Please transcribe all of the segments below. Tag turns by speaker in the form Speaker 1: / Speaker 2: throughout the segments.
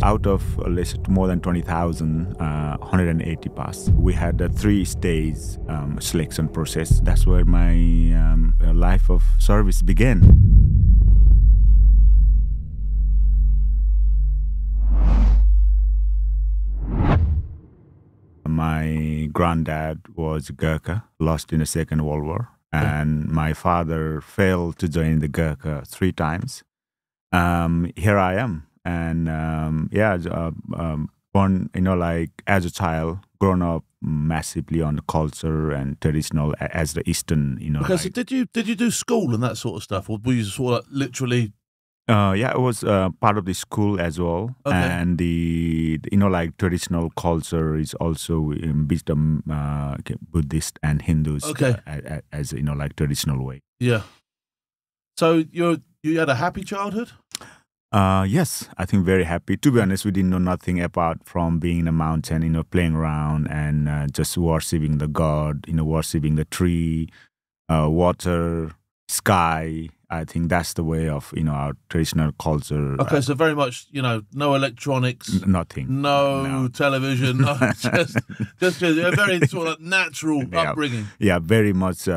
Speaker 1: Out of let's say more than 20,000, 180 pass. We had a 3 stage selection process. That's where my life of service began. My granddad was Gurkha, lost in the Second World War, and my father failed to join the Gurkha 3 times. Here I am, and born, as a child, grown up massively on the culture and traditional as the Eastern,
Speaker 2: Okay, so did you do school and that sort of stuff, or were you sort of literally?
Speaker 1: It was part of the school as well,
Speaker 2: Okay.
Speaker 1: and the traditional culture is also wisdom, Buddhist and Hindus,
Speaker 2: Okay.
Speaker 1: As traditional way.
Speaker 2: Yeah. So you had a happy childhood?
Speaker 1: Yes, I think very happy. To be honest, we didn't know nothing apart from being in a mountain, playing around and just worshiping the god, worshiping the tree, water, sky. I think that's the way of our traditional culture.
Speaker 2: Okay, so very much no electronics,
Speaker 1: nothing,
Speaker 2: no television, no, just a very sort of natural upbringing.
Speaker 1: Yeah, very much.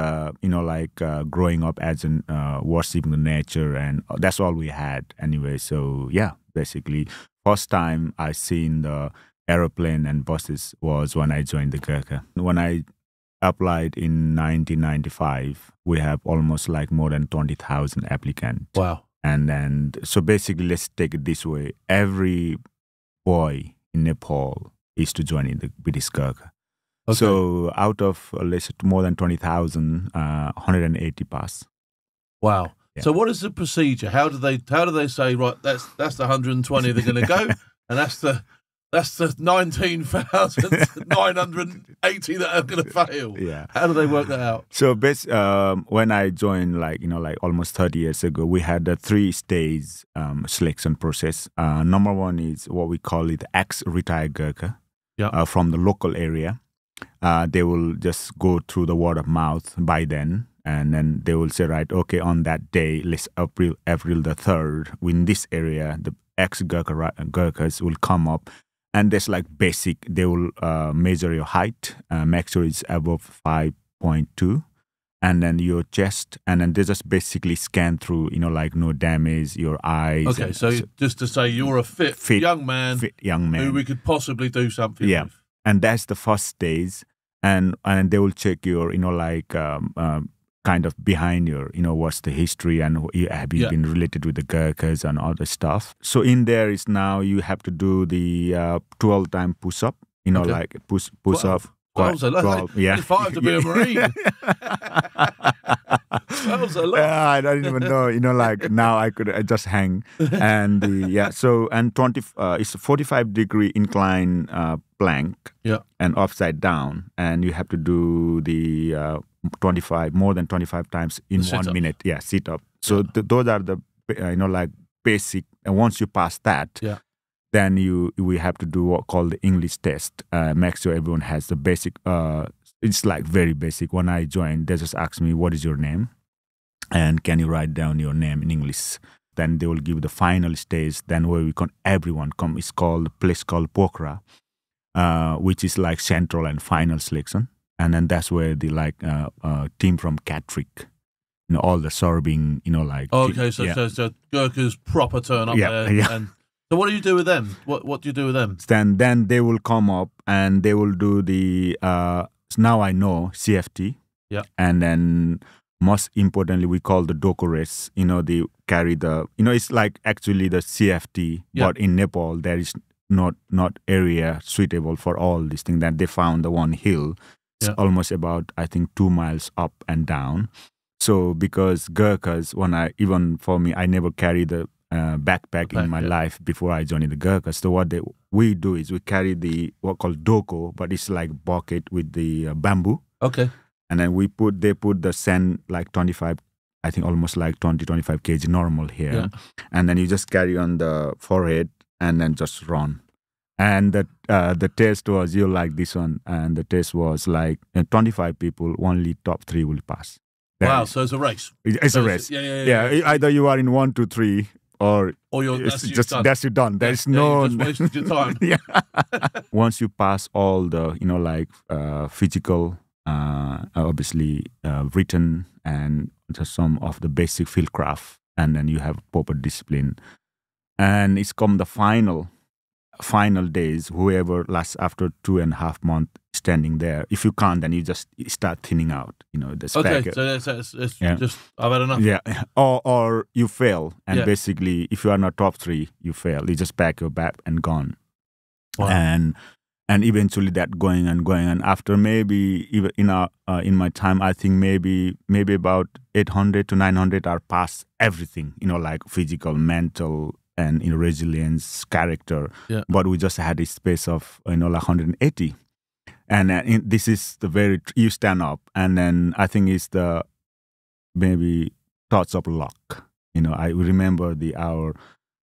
Speaker 1: Growing up as in worshiping the nature, and that's all we had anyway. So yeah, basically, first time I seen the aeroplane and buses was when I joined the Gurkha. When I applied in 1995, we have almost more than 20,000 applicants.
Speaker 2: Wow.
Speaker 1: And then, so basically, let's take it this way. Every boy in Nepal is to join in the British Gurkha. Okay. So out of, let's say, more than 20,000, 180 pass.
Speaker 2: Wow. Yeah. So what is the procedure? How do they say, right, that's the 120 they're going to go, and that's the 19,980 that are going to fail.
Speaker 1: Yeah.
Speaker 2: How do they work that out?
Speaker 1: So when I joined, almost 30 years ago, we had a 3-stage selection process. Number 1 is what we call it ex-retired Gurkha from the local area. They will just go through the word of mouth by then. And then they will say, right, okay, on that day, let's April the 3rd, in this area, the ex-Gurkhas will come up. And there's basic, they will measure your height, make sure it's above 5.2, and then your chest, and then they just basically scan through, no damage, your eyes.
Speaker 2: Okay, so just to say you're a fit young man who we could possibly do something with.
Speaker 1: And that's the first stage, and they will check your, kind of behind your, what's the history and have you been related with the Gurkhas and all the stuff. So in there is now you have to do the 12-time push-up, push up.
Speaker 2: 12's a lot.
Speaker 1: 12, yeah.
Speaker 2: 5 to be a Marine. 12's a lot.
Speaker 1: Yeah, I don't even know. Now I just hang. And and 20 it's a 45-degree incline plank and upside down. And you have to do the more than 25 times in 1 minute. Yeah, sit up. So those are the basic. And once you pass that, then we have to do what called the English test. Make sure everyone has the basic. It's very basic. When I joined, they just ask me, "What is your name?" and "Can you write down your name in English?" Then they will give the final stage. Then where everyone come. It's called a place called Pokhara, which is central and final selection. And then that's where the team from Catrick, all the serving,
Speaker 2: Okay, so Gurkhas proper turn up there.
Speaker 1: Yeah.
Speaker 2: And so what do you do with them? What do you do with them?
Speaker 1: Then they will come up and they will do the now I know CFT.
Speaker 2: Yeah.
Speaker 1: And then most importantly we call the Doko race. They carry the it's actually the CFT, but in Nepal there is not area suitable for all these things. That they found the one hill. It's almost about, I think, 2 miles up and down. So because Gurkhas, even for me, I never carry the backpack in my life before I joined the Gurkhas. So what we do is we carry the what called doko, but it's like bucket with the bamboo.
Speaker 2: Okay.
Speaker 1: And then they put the sand 25, I think almost 20-25 kg normal here. Yeah. And then you just carry on the forehead and then just run. And the test was, you like this one, and the test was 25 people, only top 3 will pass.
Speaker 2: Wow, so it's a race.
Speaker 1: It's a race.
Speaker 2: Yeah.
Speaker 1: Either you are in 1, 2, 3, or
Speaker 2: that's
Speaker 1: you done. There's
Speaker 2: no you just wasted your time.
Speaker 1: Yeah. Once you pass all the physical, obviously written, and just some of the basic field craft, and then you have proper discipline, and it's come the final days. Whoever lasts after 2.5 months standing there, if you can't, then you just start thinning out. The spec.
Speaker 2: Okay, so that's just I've had enough.
Speaker 1: Yeah, or you fail, and basically, if you are not top 3, you fail. You just pack your bag and gone. Wow. And eventually that going and after maybe even in my time, I think maybe about 800 to 900 are past everything. Like physical, mental, and resilience, character. Yeah. But we just had a space of like 180. And this is you stand up, and then I think it's the maybe thoughts of luck. I remember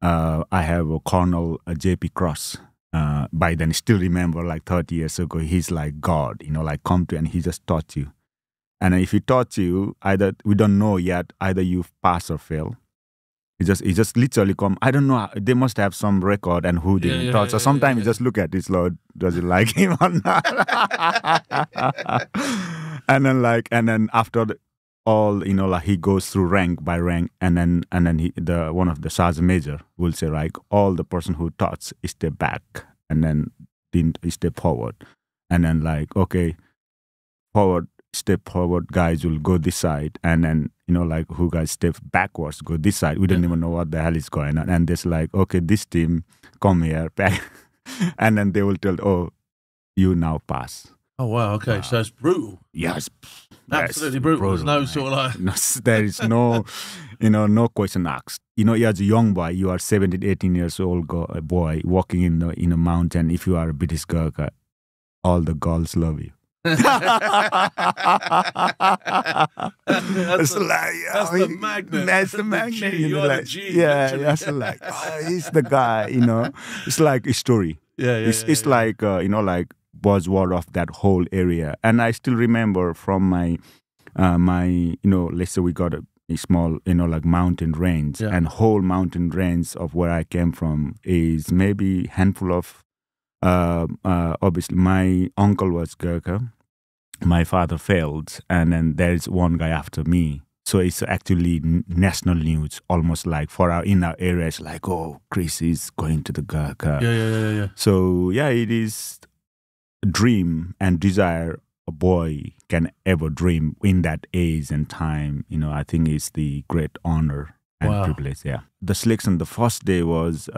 Speaker 1: I have a Colonel J.P. Cross. By then, still remember, like 30 years ago, he's like God, like come to, and he just taught you. And if he taught you, either we don't know yet, either you pass or fail. He just literally come. I don't know. They must have some record and who didn't taught. So sometimes you just look at this Lord, does it like him or not? and then after all, like he goes through rank by rank, and then one of the sergeant major will say, like, all the person who taught step back, and then didn't step forward, and then like, okay, step forward, guys will go this side, and then like who guys step backwards go this side. We don't even know what the hell is going on, and it's like, okay, this team come here back, and then they will tell, oh, you now pass.
Speaker 2: Oh wow, okay, so it's brutal.
Speaker 1: Yes,
Speaker 2: absolutely brutal. There's no sort of like
Speaker 1: there is no, no question asked. As a young boy, you are 17, 18 years old boy walking in a mountain. If you are a British Gurkha, all the girls love you.
Speaker 2: That's the magnet.
Speaker 1: That's the magnet.
Speaker 2: You're the G.
Speaker 1: Yeah, that's like, oh, he's the guy. It's like a story. It's like like buzzword of that whole area. And I still remember from my let's say we got a small like mountain range, and whole mountain range of where I came from is maybe handful of obviously my uncle was Gurkha, my father failed, and then there's one guy after me. So it's actually national news, almost like for in our area, it's like, oh, Chris is going to the Gurkha.
Speaker 2: Yeah.
Speaker 1: So it is dream and desire a boy can ever dream in that age and time. I think it's the great honor and privilege. Yeah. The selection, the first day was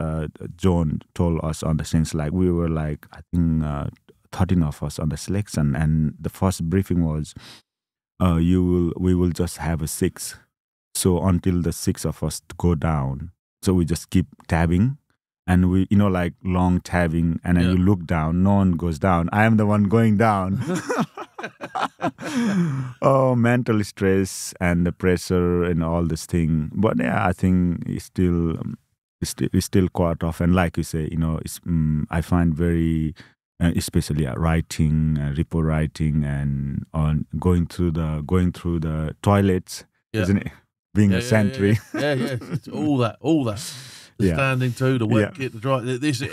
Speaker 1: John told us on the things, like we were like, I think 13 of us on the selection, and the first briefing was we will just have a 6. So until the 6 of us go down, so we just keep tabbing. And we, like long tabbing, and then you look down, no one goes down. I am the one going down. Oh, mental stress and the pressure and all this thing. But I think it's still quite tough. And like you say, I find very, especially writing, report writing, and on going through the toilets, isn't it? Being a sentry.
Speaker 2: Yeah. It's all that. The standing to, the wet kit, the dry.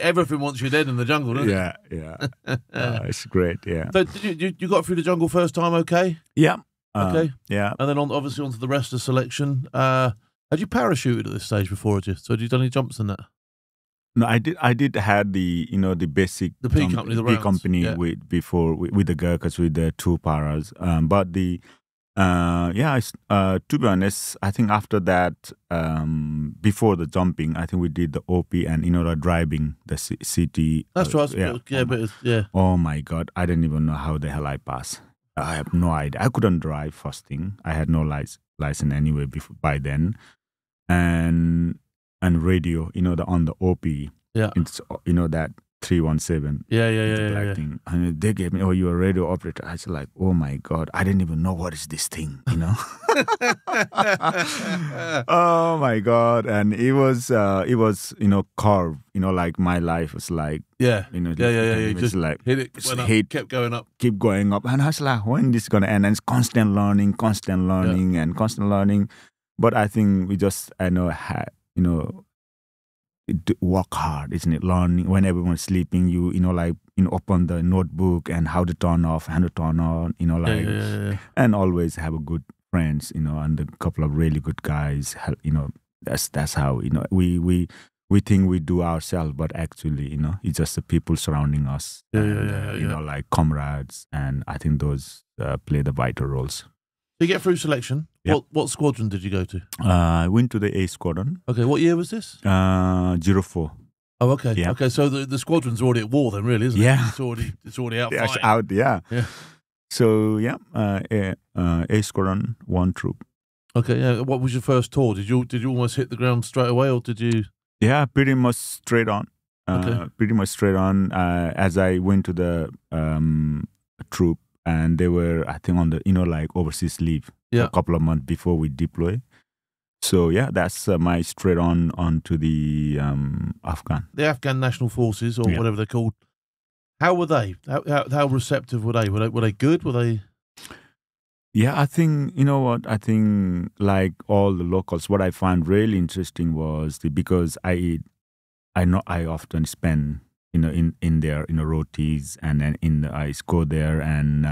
Speaker 2: Everything wants you dead in the jungle, doesn't it?
Speaker 1: Yeah. It's great, yeah.
Speaker 2: So did you got through the jungle first time okay?
Speaker 1: Yeah.
Speaker 2: Okay.
Speaker 1: Yeah.
Speaker 2: And then obviously onto the rest of the selection. Had you parachuted at this stage before, so had you done any jumps in that?
Speaker 1: No, I did have the the basic
Speaker 2: P company,
Speaker 1: with the Gurkhas with the 2 paras. But the to be honest, I think after that, before the jumping, I think we did the OP and the driving the city.
Speaker 2: That's right.
Speaker 1: Oh my God, I didn't even know how the hell I passed. I have no idea. I couldn't drive first thing. I had no license anyway by then, and radio, on the OP.
Speaker 2: Yeah,
Speaker 1: it's that 317.
Speaker 2: Yeah.
Speaker 1: Thing. And they gave me, oh, you're a radio operator. I was like, oh my God, I didn't even know what is this thing, Oh my God. And it was curve, like my life was like,
Speaker 2: just
Speaker 1: like,
Speaker 2: hit it, kept going up.
Speaker 1: Keep going up. And I was like, when this is going to end? And it's constant learning. But I think we just, work hard, isn't it? Learning when everyone's sleeping, open the notebook and how to turn off, how to turn on, and always have a good friends, and a couple of really good guys. That's how we think we do ourselves, but actually, it's just the people surrounding us, like comrades, and I think those play the vital roles.
Speaker 2: So you get through selection.
Speaker 1: Yep.
Speaker 2: What squadron did you go to?
Speaker 1: I went to the A squadron.
Speaker 2: Okay, what year was this?
Speaker 1: 04.
Speaker 2: Oh, okay.
Speaker 1: Yeah.
Speaker 2: Okay, so the squadron's already at war then, really, isn't it?
Speaker 1: Yeah.
Speaker 2: It's already out
Speaker 1: Yeah,
Speaker 2: fighting.
Speaker 1: out, yeah.
Speaker 2: Yeah.
Speaker 1: So, A squadron, 1 troop.
Speaker 2: Okay, yeah. What was your first tour? Did you almost hit the ground straight away, or did you?
Speaker 1: Yeah, pretty much straight on. Pretty much straight on. As I went to the troop, and they were, I think, on the overseas leave a couple of months before we deploy. So yeah, that's my straight on to the Afghan.
Speaker 2: The Afghan National Forces, or whatever they're called. How were they? How receptive were they? Were they good? Were they?
Speaker 1: Yeah, I think, I think like all the locals, what I find really interesting was because I know I often spend, in their, rotis, and then I go there, and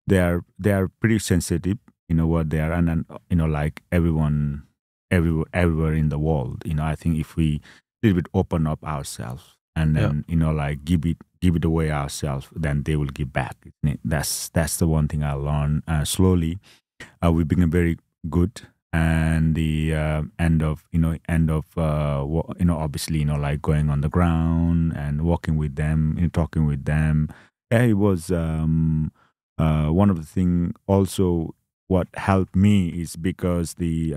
Speaker 1: they are pretty sensitive, what they are, and then, like everyone, everywhere in the world, I think if we a little bit open up ourselves, and then, like give it away ourselves, then they will give back. That's the one thing I learned slowly. We became very good, and the end of obviously, like going on the ground and walking with them, talking with them. Yeah, it was one of the things. Also, what helped me is because the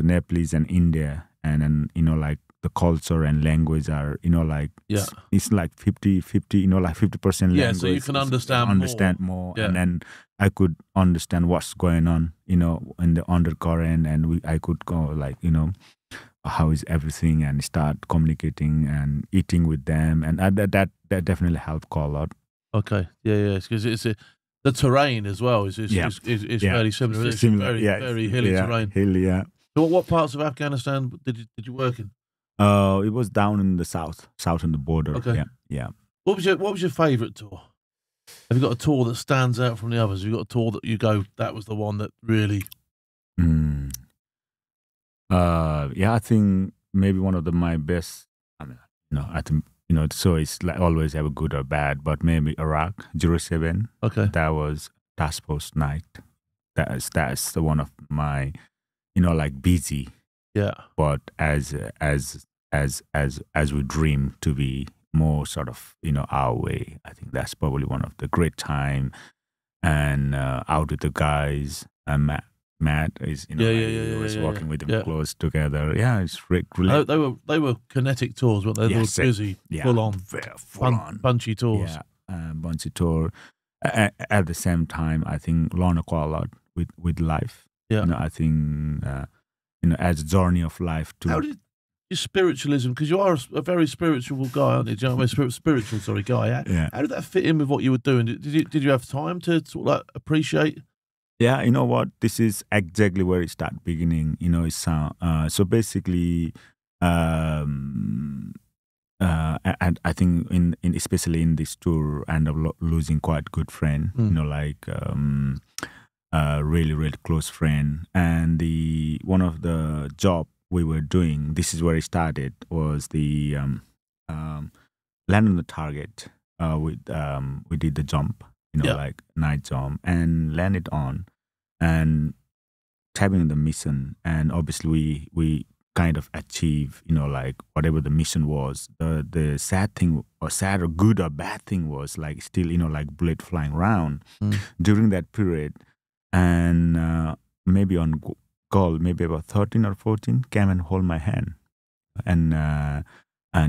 Speaker 1: Nepalese and India, and then like the culture and language are, it's like 50-50, like 50% language.
Speaker 2: Yeah, so you can understand more.
Speaker 1: And then I could understand what's going on, in the undercurrent, and I could go like, how is everything, and start communicating and eating with them, and that definitely helped a lot.
Speaker 2: Okay, yeah, because the terrain as well is fairly similar. It's very hilly terrain.
Speaker 1: Hilly, yeah.
Speaker 2: So what parts of Afghanistan did you work in?
Speaker 1: It was down in the south on the border.
Speaker 2: Okay.
Speaker 1: Yeah.
Speaker 2: What was your favourite tour? Have you got a tour that stands out from the others? Have you got a tour that you go, that was the one that really?
Speaker 1: Yeah, I think maybe one of my best. I mean, I think so it's like always have a good or bad, but maybe Iraq 07.
Speaker 2: Okay.
Speaker 1: That was task force night. That's the one of my, like busy.
Speaker 2: Yeah.
Speaker 1: But as we dream to be more sort of, our way, I think that's probably one of the great time. And out with the guys, and Matt is, was working with them close together. Yeah, it's really.
Speaker 2: They were kinetic tours, weren't they? They were busy, full on, punchy tours.
Speaker 1: Yeah, punchy tour. At the same time, I think learn quite a lot with life.
Speaker 2: Yeah,
Speaker 1: I think. As a journey of life too.
Speaker 2: How did your spiritualism, because you are a very spiritual guy, aren't you? Do you know what I mean? Spiritual guy.
Speaker 1: Yeah.
Speaker 2: How did that fit in with what you were doing? Did you have time to sort of like appreciate?
Speaker 1: Yeah, you know what? This is exactly where it started beginning. It's so basically, and I think in especially in this tour, I ended up losing quite good friend. Really, really close friend. And one of the job we were doing, this is where it started, was the land on the target. We did the jump, like night jump, and landed on, and having the mission. And obviously we kind of achieve, like whatever the mission was. The sad thing, or sad or good or bad thing, was like still, like bullet flying around during that period. And maybe on call, maybe about 13 or 14, came and hold my hand, and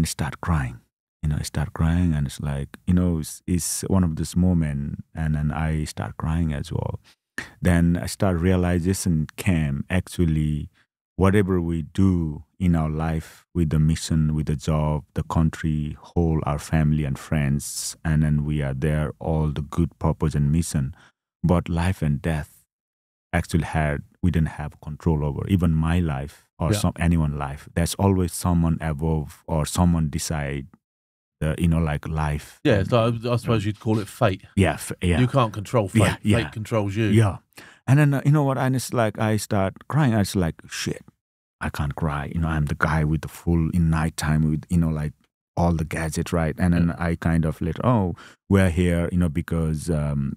Speaker 1: start crying. Start crying, and it's like, it's one of those moments, and then I start crying as well. Then I start realization came, actually, whatever we do in our life, with the mission, with the job, the country, whole, our family and friends, and then we are there, all the good purpose and mission. But life and death actually we didn't have control over. Even my life, or anyone's life. There's always someone above or someone decide the, like life.
Speaker 2: Yeah, so I suppose you'd call it fate.
Speaker 1: Yeah, yeah.
Speaker 2: You can't control fate. Fate controls you.
Speaker 1: Yeah. And then, you know what, and it's like I start crying. I was like, shit, I can't cry. I'm the guy with the full in nighttime with, like all the gadgets, right? And then I kind of we're here, because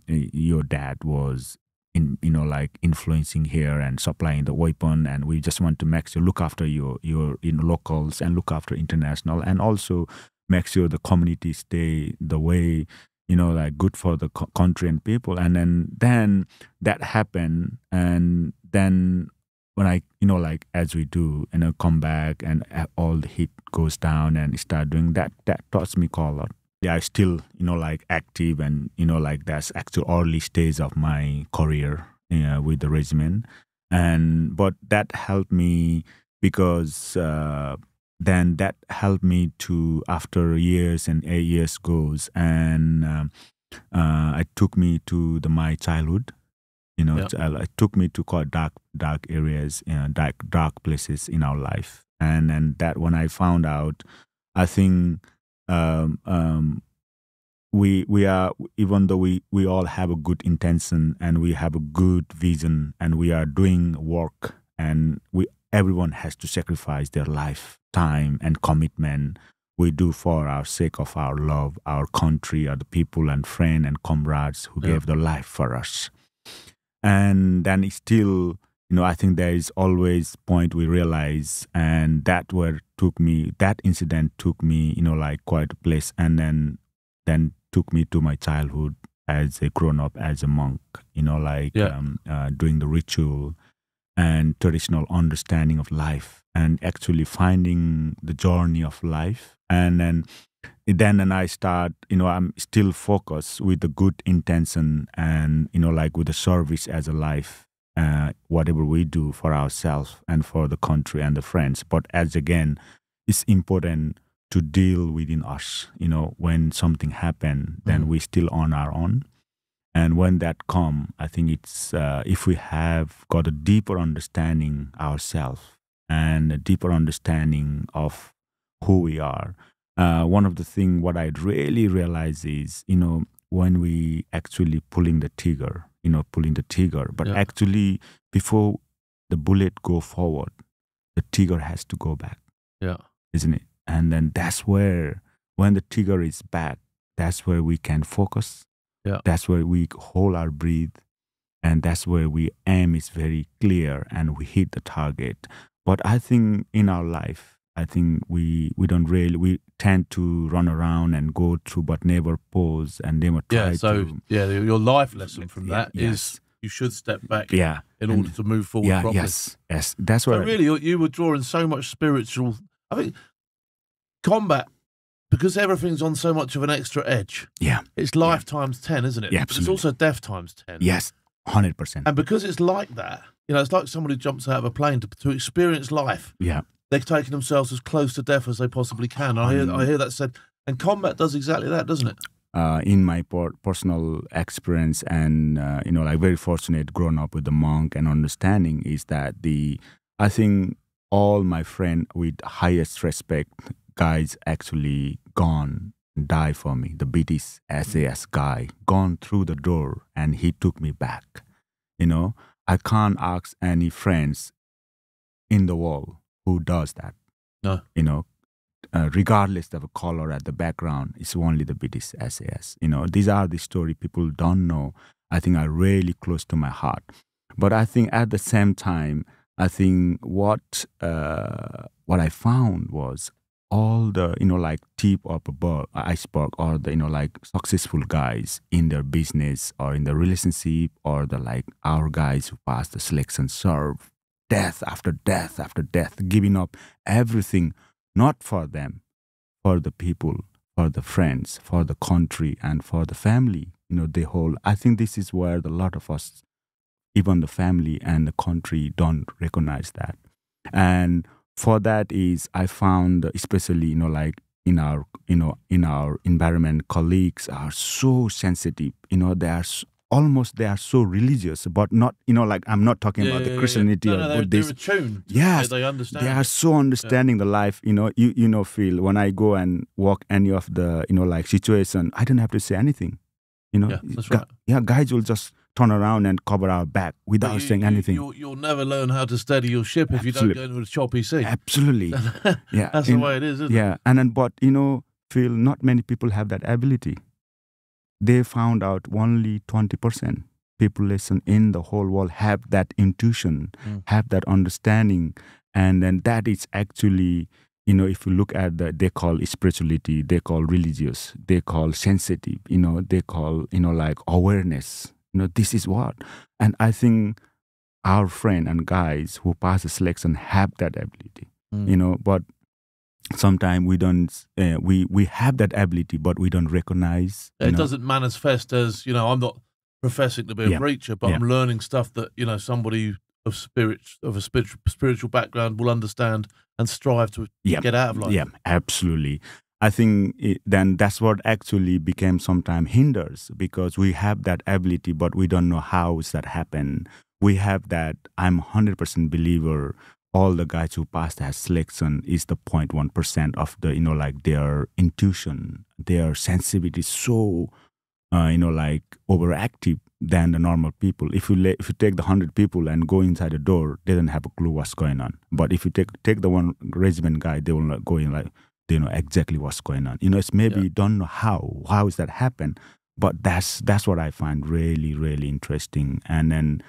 Speaker 1: your dad was like influencing here and supplying the weapon, and we just want to make sure look after your locals and look after international, and also make sure the community stay the way like good for the country and people. And then that happened, and then when I like as we do, come back and all the heat goes down and start doing that taught me a lot. Yeah, I still, like active and, like that's actual early stage of my career with the regiment. But that helped me because then that helped me to, after years and 8 years goes, and it took me to my childhood. It took me to quite dark areas, dark places in our life. And that when I found out, I think we are, even though we all have a good intention and we have a good vision and we are doing work, and everyone has to sacrifice their life, time and commitment we do for our sake of our love, our country, or the people and friends and comrades who gave their life for us. And then it's still, I think there is always point we realize, and that incident took me, like quite a place, and then took me to my childhood as a grown up, as a monk, doing the ritual and traditional understanding of life, and actually finding the journey of life. And then I start, I'm still focused with the good intention and, like with the service as a life, whatever we do for ourselves and for the country and the friends. But as again, it's important to deal within us, when something happen, then we still on our own. And when that come, I think it's, if we have got a deeper understanding ourselves and a deeper understanding of who we are, one of the things what I really realize is, when we actually pulling the trigger, but actually before the bullet go forward, the trigger has to go back.
Speaker 2: Yeah.
Speaker 1: Isn't it? And then that's where, when the trigger is back, that's where we can focus. Yeah. That's where we hold our breath, and that's where we aim is very clear and we hit the target. But I think in our life, I think we tend to run around and go through, but never pause and never try to.
Speaker 2: Yeah, your life lesson from that is you should step back in order to move forward properly.
Speaker 1: Yes, that's what.
Speaker 2: So really, you were drawing so much spiritual. I think combat, because everything's on so much of an extra edge.
Speaker 1: Yeah,
Speaker 2: it's life times 10, isn't it?
Speaker 1: Yeah,
Speaker 2: but it's also death times 10.
Speaker 1: Yes, 100%.
Speaker 2: And because it's like that, it's like somebody jumps out of a plane to experience life.
Speaker 1: Yeah.
Speaker 2: They're taking themselves as close to death as they possibly can. I hear that said. And combat does exactly that, doesn't it?
Speaker 1: In my personal experience and, like very fortunate growing up with the monk and understanding is that I think all my friends with highest respect, guys actually gone and die for me. The British SAS guy gone through the door and he took me back. I can't ask any friends in the world who does that.
Speaker 2: No.
Speaker 1: Regardless of a color at the background, it's only the British SAS. These are the story people don't know. I think are really close to my heart. But I think at the same time, I think what I found was all the, like tip of a iceberg, or the, like successful guys in their business or in the relationship, or the like our guys who pass the selection, serve death after death after death, giving up everything, not for them, for the people, for the friends, for the country, and for the family. I think this is where a lot of us, even the family and the country, don't recognize that. And for that is, I found, especially, like in our environment, colleagues are so sensitive. They are almost they are so religious, but not, you know, like I'm not talking about the Christianity or Buddhism.
Speaker 2: They're attuned.
Speaker 1: Yes,
Speaker 2: they understand.
Speaker 1: They are so understanding the life. You know, you know, Phil. When I go and walk any of the, you know, like situation, I don't have to say anything. You know,
Speaker 2: that's right.
Speaker 1: Guys will just turn around and cover our back without saying anything.
Speaker 2: You'll never learn how to steady your ship if you don't go into a choppy sea.
Speaker 1: Absolutely. Yeah,
Speaker 2: that's the way it is, isn't it?
Speaker 1: Yeah, and then but you know, Phil, not many people have that ability. They found out only 20% population in the whole world have that intuition, have that understanding, and then that is actually, you know, if you look at they call spirituality, they call religious, they call sensitive, you know, they call, you know, like awareness. You know, this is what. And I think our friend and guys who pass the selection have that ability, you know, but sometimes we don't, we have that ability, but we don't recognize.
Speaker 2: It doesn't manifest as, you know, I'm not professing to be a preacher, but I'm learning stuff that, you know, somebody of a spiritual background will understand and strive to get out of life.
Speaker 1: Yeah, absolutely. I think then that's what actually became sometimes hinders, because we have that ability, but we don't know how does that happen. We have that, I'm 100% believer, all the guys who passed that selection is the 0.1% of the, you know, like their intuition, their sensitivity is so, you know, like overactive than the normal people. If you take the 100 people and go inside the door, they don't have a clue what's going on. But if you take the one regiment guy, they will not go in like, they know exactly what's going on. You know, it's maybe you don't know how is that happen, but that's what I find really, really interesting. And then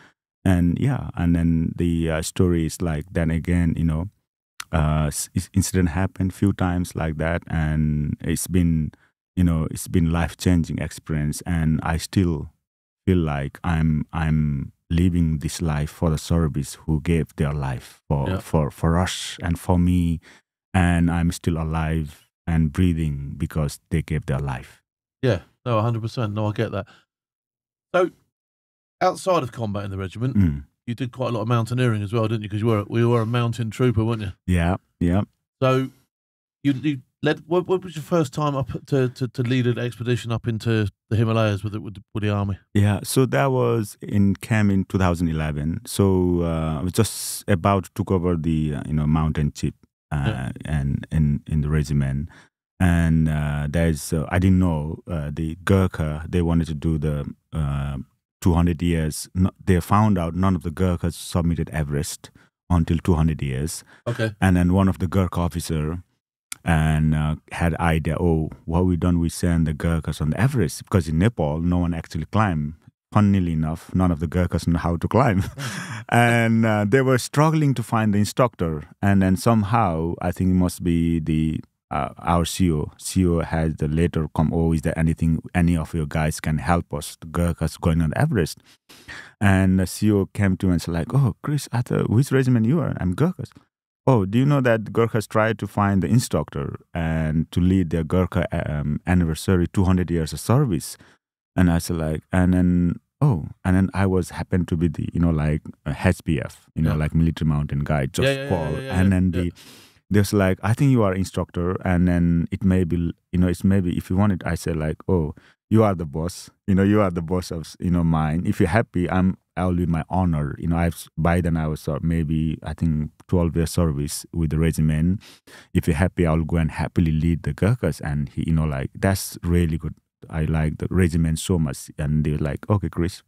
Speaker 1: the story is like, then again, you know, incident happened few times like that, and it's been, you know, it's been life-changing experience, and I still feel like I'm living this life for the service who gave their life for us and for me, and I'm still alive and breathing because they gave their life.
Speaker 2: Yeah, no, 100%. No, I get that. So, outside of combat in the regiment, you did quite a lot of mountaineering as well, didn't you? Because you were a mountain trooper, weren't you?
Speaker 1: Yeah, yeah.
Speaker 2: So, you led. What was your first time up to lead an expedition up into the Himalayas with the army?
Speaker 1: Yeah, so that was in camp in 2011. So I was just about to cover the mountain chip and in the regiment, and there's I didn't know the Gurkha, they wanted to do the 200 years. They found out none of the Gurkhas submitted Everest until 200 years.
Speaker 2: Okay,
Speaker 1: and then one of the Gurkha officer and had idea, oh, what we done, we send the Gurkhas on the Everest, because in Nepal no one actually climbed. Funnily enough, none of the Gurkhas know how to climb. And they were struggling to find the instructor. And then somehow, I think it must be the our CEO has the letter come, oh, is there anything any of your guys can help us, the Gurkhas going on the Everest? And the CEO came to me and said like, oh, Chris, which regiment you are? I'm Gurkhas. Oh, do you know that Gurkhas tried to find the instructor and to lead their Gurkha anniversary 200 years of service? And I said like, and then I happened to be the, like HPF, like military mountain guide, just call. And then there's like, I think you are instructor, and then it may be, it's maybe if you want it, I said like, oh, you are the boss, you are the boss of, mine. If you're happy, I'll be my honor. By then I was maybe, I think 12 years service with the regiment. If you're happy, I'll go and happily lead the Gurkhas. And he, like, that's really good. I like the regiment so much. And they're like, okay, Chris,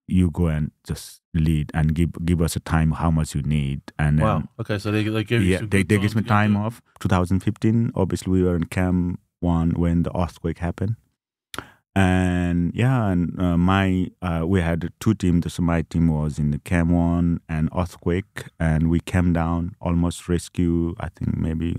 Speaker 1: you go and just lead and give us a time how much you need. And then,
Speaker 2: wow. Okay, so they give you
Speaker 1: they give me time off. 2015, obviously we were in Camp 1 when the earthquake happened. And we had two teams. So my team was in the Camp 1 and earthquake, and we came down, almost rescue, I think maybe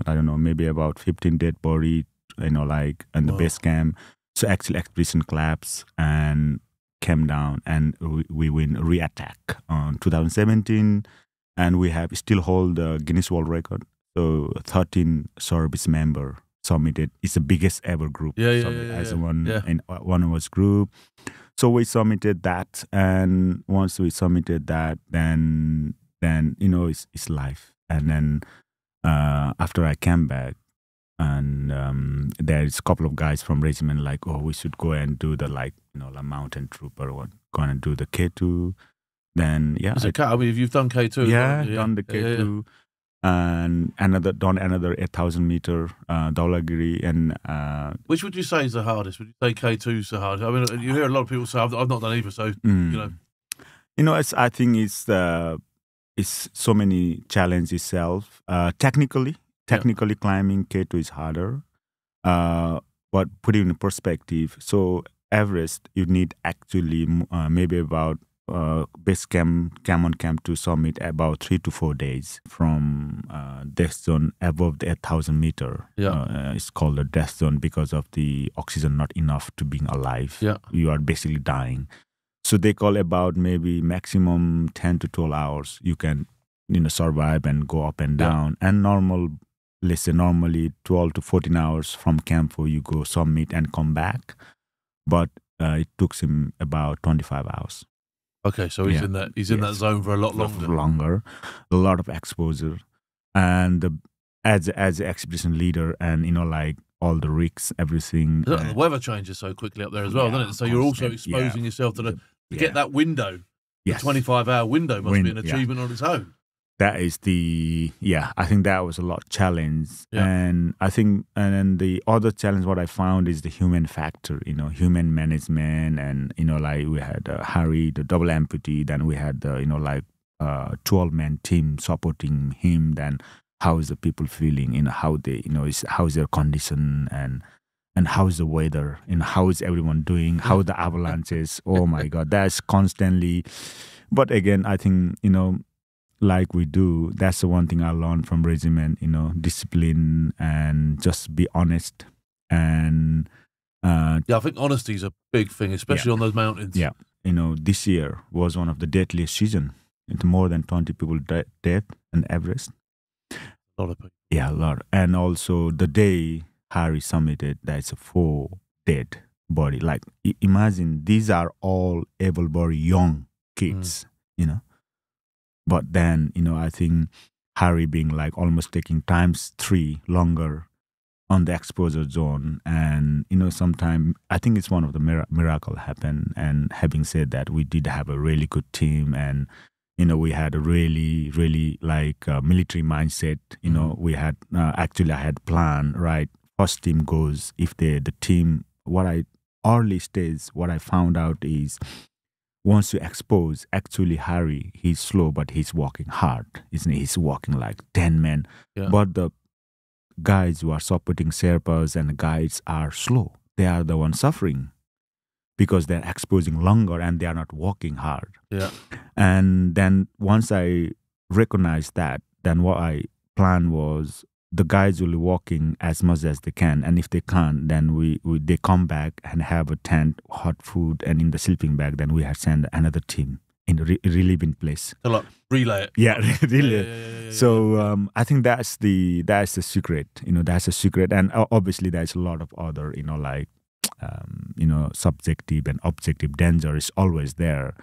Speaker 1: about 15 dead body, in the base camp. So actually expedition collapsed and came down, and we win re-attack on 2017, and we have still hold the Guinness World Record. So 13 service member submitted. It's the biggest ever group in one of us group. So we submitted that, and once we submitted that, then it's life. And then after I came back, And there's a couple of guys from regiment like, oh, we should go and do the like, the mountain trooper or gonna do the K2. Then
Speaker 2: I mean, if you've done K2,
Speaker 1: done the K2, and done another 8,000-meter Dhaulagiri, and
Speaker 2: which would you say is the hardest? Would you say K2's the hardest? I mean, you hear a lot of people say I've not done either, so
Speaker 1: I think it's so many challenges itself. Technically climbing K2 is harder, but put it in perspective. So Everest, you need actually maybe about base camp on camp to summit about 3 to 4 days from death zone above the 8,000-meter. It's called the death zone because of the oxygen not enough to being alive. You are basically dying. So they call about maybe maximum 10 to 12 hours you can survive and go up and down. And normally 12 to 14 hours from camp for you go summit and come back. But it took him about 25 hours.
Speaker 2: Okay, so he's in that zone for a lot longer.
Speaker 1: A lot of exposure, and as an expedition leader, and like all the risks, everything.
Speaker 2: The weather changes so quickly up there as well, doesn't it? So you're also exposing yourself to get that window. The 25-hour window must be an achievement on its own.
Speaker 1: That is I think that was a lot challenge. And I think, and then the other challenge what I found is the human factor, human management. And, like we had Hari, the double amputee, then we had the, 12-man team supporting him. Then how is the people feeling, how they, how's their condition, and how's the weather, how is everyone doing, how the avalanches. Oh my God, that's constantly. But again, I think, like we do, that's the one thing I learned from regiment, discipline and just be honest. And
Speaker 2: I think honesty is a big thing, especially on those mountains.
Speaker 1: This year was one of the deadliest season. It's more than 20 people dead in Everest.
Speaker 2: A lot of people.
Speaker 1: Yeah, a lot. And also the day Hari summited, that's 4 dead body. Like imagine these are all able-bodied young kids, But then, I think Hari being like almost taking ×3 longer on the exposure zone. And, sometimes I think it's one of the miracle happened. And having said that, we did have a really good team. And, we had a really, really like military mindset. We had, actually I had planned, right? First team goes, if the team, early stage, what I found out is, once you expose, actually Hari, he's slow, but he's walking hard, isn't he? He's walking like 10 men. But the guys who are supporting Sherpas and the guides are slow. They are the ones suffering because they're exposing longer and they are not walking hard. And then once I recognized that, then what I planned was the guys will be walking as much as they can, and if they can't, then they come back and have a tent, hot food, and in the sleeping bag, then we have sent another team in the relieving place.
Speaker 2: So like relay it.
Speaker 1: Yeah, relay. So I think that's the secret. That's the secret, and obviously there's a lot of other, subjective and objective danger is always there.